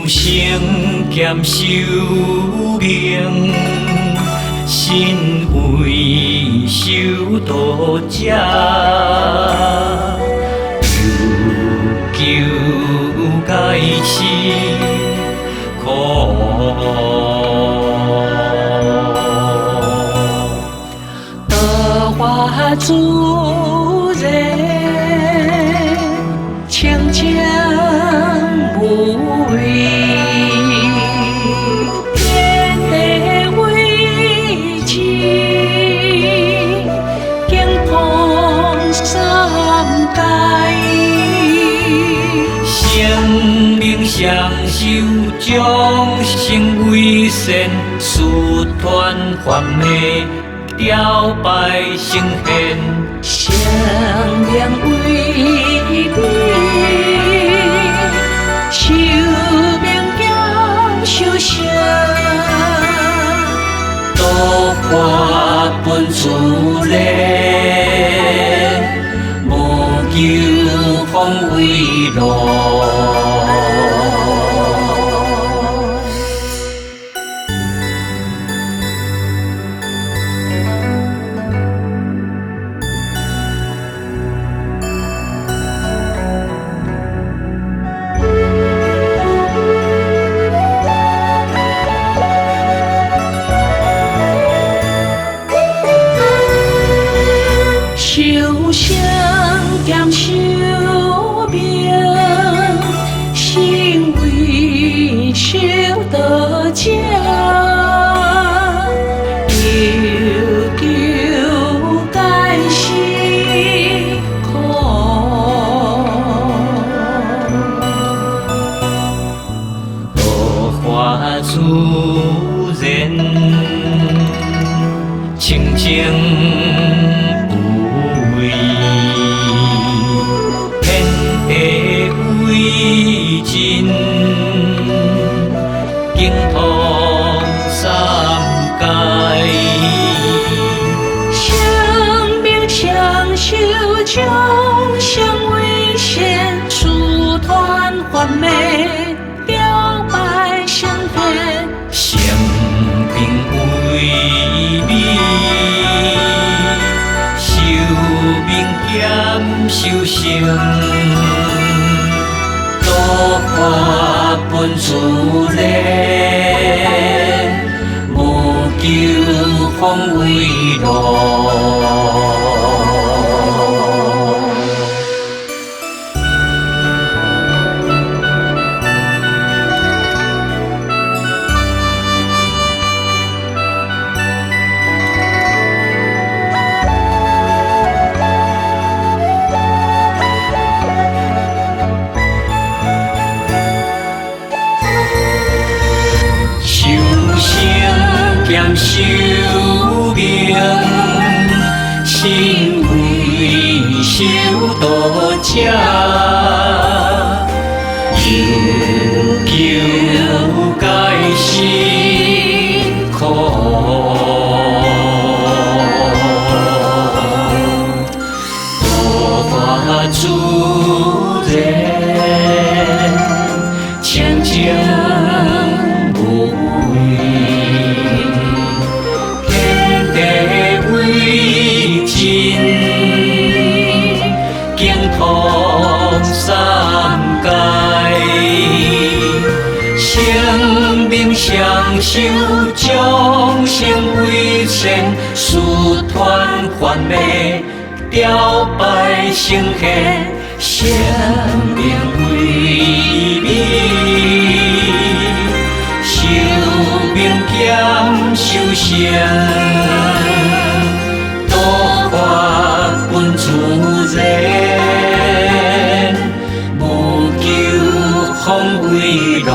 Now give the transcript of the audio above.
生兼修命，身为修道者，有求解释苦。道化自然，清净无为，天地为己，经通三界，生命相修，众生为善，殊传法美，雕拜成贤。生命为美，寿命兼修行，道法本自然，无求风为路。修行兼修命，心为修道者，有求解释苦。道法自然，清净无为，天地为真，经通三界。生命相修，众生为善，殊传法美，雕拜成贤。生命为美，寿命兼修行，道法本自然，无求风为路。修行兼修命，身为修道者，有求解释苦。道法自然，清净无为，天地为真，经通三界。生命相修，众生为善，殊传法美，雕拜成贤。生命为美，寿命兼修行，道法本自然，无求风为路。